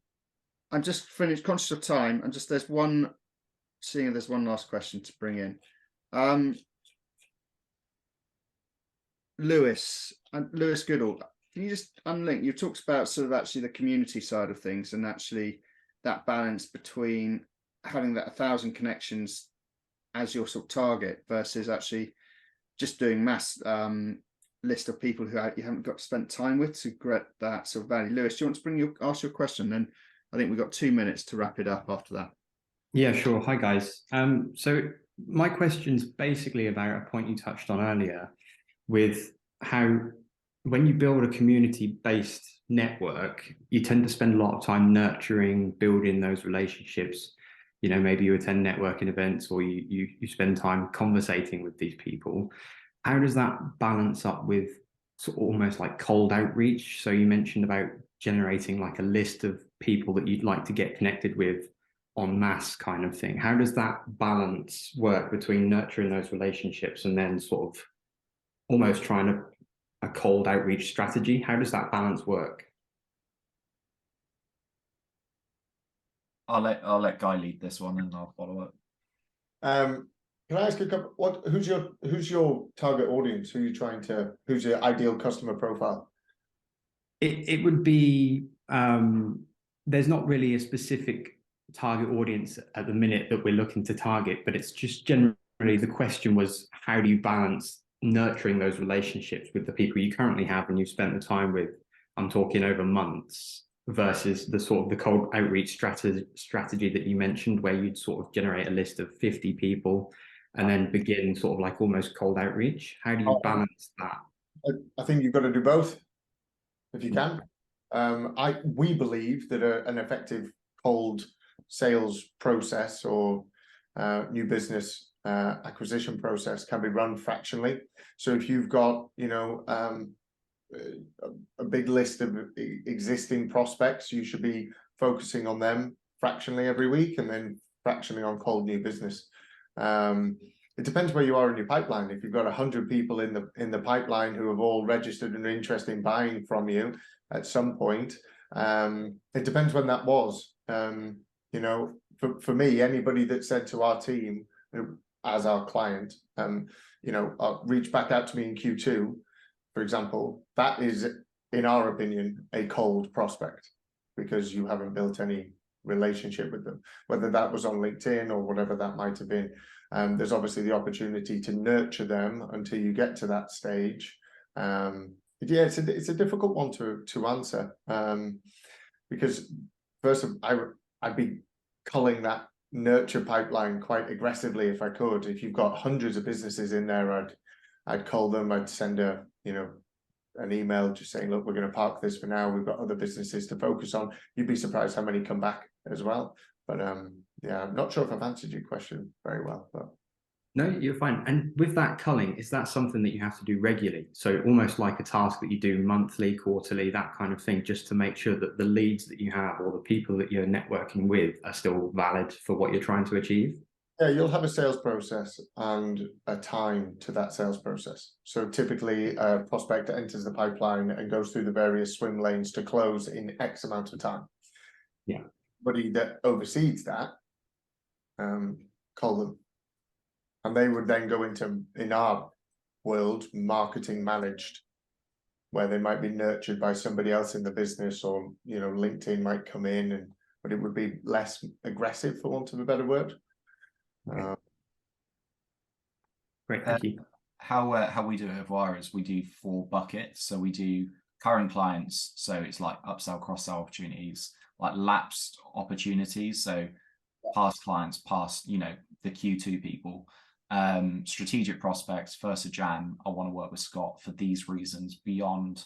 Speaker 1: just conscious of time, and just there's one last question to bring in. Lewis Goodall, can you just unlink? You talked about sort of actually the community side of things, and actually that balance between having that 1,000 connections as your sort of target versus actually just doing mass list of people who you haven't got to spend time with to get that sort of value. Lewis, do you want to ask your question? Then I think we've got 2 minutes to wrap it up after that.
Speaker 7: Yeah, sure. Hi, guys. So my question's basically about a point you touched on earlier, with how when you build a community-based network, you tend to spend a lot of time nurturing, building those relationships. You know, maybe you attend networking events, or you spend time conversating with these people. How does that balance up with sort of almost like cold outreach? So you mentioned about generating like a list of people that you'd like to get connected with en masse kind of thing. How does that balance work between nurturing those relationships and then sort of almost trying a cold outreach strategy? How does that balance work?
Speaker 3: I'll let Guy lead this one, and I'll follow up.
Speaker 2: Can I ask a couple? Who's your target audience? Who's your ideal customer profile?
Speaker 7: It would be there's not really a specific target audience at the minute that we're looking to target, but it's just generally the question was, how do you balance nurturing those relationships with the people you currently have and you've spent the time with, I'm talking over months, versus the sort of the cold outreach strategy that you mentioned, where you'd sort of generate a list of 50 people and then begin sort of like almost cold outreach? How do you balance that?
Speaker 2: I think you've got to do both if you can. We believe that an effective cold sales process or new business acquisition process can be run fractionally. So if you've got, a big list of existing prospects, you should be focusing on them fractionally every week, and then fractionally on cold new business. It depends where you are in your pipeline. If you've got 100 people in the pipeline who have all registered and are interested in buying from you at some point, it depends when that was. For me, anybody that said to our team as our client, reach back out to me in Q2, for example, that is, in our opinion, a cold prospect, because you haven't built any relationship with them, whether that was on LinkedIn or whatever that might have been. There's obviously the opportunity to nurture them until you get to that stage. It's a difficult one to answer, because first, I'd be culling that nurture pipeline quite aggressively if I could. If you've got hundreds of businesses in there, I'd call them. I'd send an email just saying, look, we're going to park this for now. We've got other businesses to focus on. You'd be surprised how many come back as well. But I'm not sure if I've answered your question very well. But
Speaker 7: No, you're fine. And with that culling, is that something that you have to do regularly? So almost like a task that you do monthly, quarterly, that kind of thing, just to make sure that the leads that you have or the people that you're networking with are still valid for what you're trying to achieve?
Speaker 2: Yeah, you'll have a sales process and a time to that sales process. So typically a prospect enters the pipeline and goes through the various swim lanes to close in X amount of time.
Speaker 7: Yeah.
Speaker 2: Somebody that oversees that, call them. And they would then go into, in our world, marketing managed, where they might be nurtured by somebody else in the business, or, you know, LinkedIn might come in, and but it would be less aggressive, for want of a better word.
Speaker 7: Okay. Great, thank you.
Speaker 3: How we do it at Wire is we do 4 buckets. So we do current clients, so it's like upsell, cross-sell opportunities, like lapsed opportunities, so past clients, past, you know, the Q2 people. Strategic prospects, 1st of Jan, I want to work with Scott for these reasons, beyond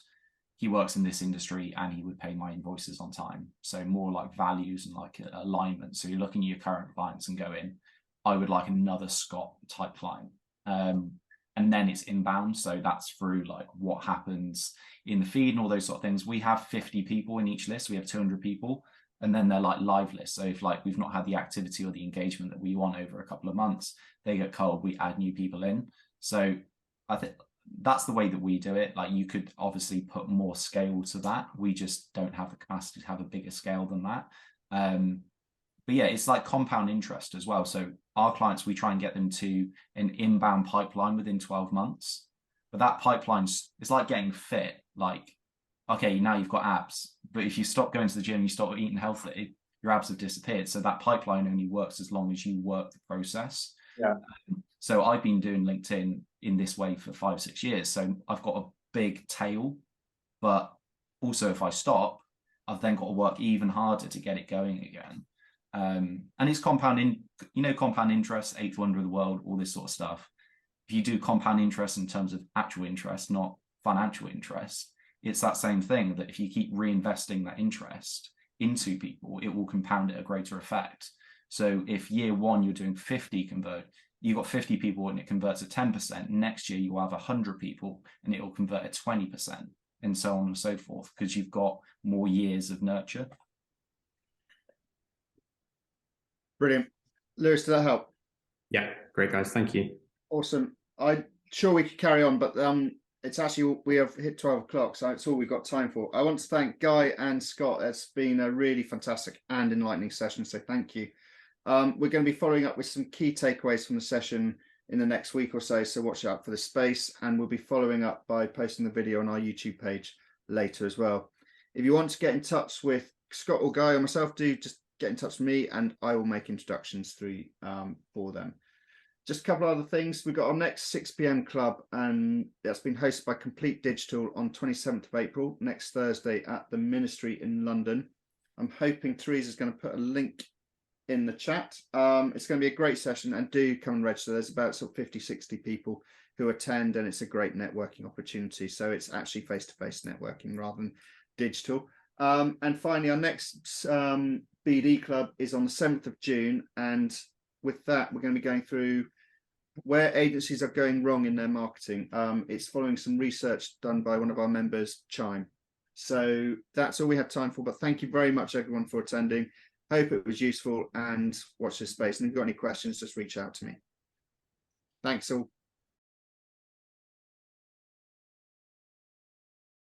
Speaker 3: he works in this industry and he would pay my invoices on time. So more like values and like alignment. So you're looking at your current clients and going, I would like another Scott type client. And then it's inbound. So that's through like what happens in the feed and all those sort of things. We have 50 people in each list. We have 200 people. And then they're like live lists. So if like we've not had the activity or the engagement that we want over a couple of months, they get cold, we add new people in. So I think that's the way that we do it. Like you could obviously put more scale to that. We just don't have the capacity to have a bigger scale than that. But yeah, it's like compound interest as well. So our clients, we try and get them to an inbound pipeline within 12 months. But that pipeline's, it's like getting fit. Like, okay, now you've got abs, but if you stop going to the gym, you stop eating healthy, your abs have disappeared. So that pipeline only works as long as you work the process.
Speaker 2: Yeah.
Speaker 3: So I've been doing LinkedIn in this way for 5-6 years. So I've got a big tail, but also if I stop, I've then got to work even harder to get it going again. And it's compounding, you know, compound interest, 8th wonder of the world, all this sort of stuff. If you do compound interest in terms of actual interest, not financial interest, it's that same thing, that if you keep reinvesting that interest into people, it will compound at a greater effect. So if year 1 you're doing 50 convert, you've got 50 people and it converts at 10%. Next year you will have 100 people and it will convert at 20%, and so on and so forth, because you've got more years of nurture.
Speaker 1: Brilliant. Lewis, did that help?
Speaker 7: Yeah, great guys, thank you.
Speaker 1: Awesome. I'm sure we could carry on, but it's actually, we have hit 12 o'clock, so it's all we've got time for. I want to thank Guy and Scott. It's been a really fantastic and enlightening session, so thank you. We're going to be following up with some key takeaways from the session in the next week or so watch out for the space, and we'll be following up by posting the video on our YouTube page later as well. If you want to get in touch with Scott or Guy or myself, do just get in touch with me and I will make introductions through for them. Just a couple of other things. We've got our next 6 p.m. club, and that's been hosted by Complete Digital on 27th of April, next Thursday at the Ministry in London. I'm hoping Teresa's going to put a link in the chat. It's going to be a great session, and do come and register. There's about sort of 50, 60 people who attend, and it's a great networking opportunity. So it's actually face-to-face networking rather than digital. And finally, our next BD club is on the 7th of June. And with that, we're going to be going through where agencies are going wrong in their marketing. It's following some research done by one of our members, Chime. So that's all we have time for, but thank you very much everyone for attending. Hope it was useful, and watch this space. And if you've got any questions, just reach out to me. Thanks all.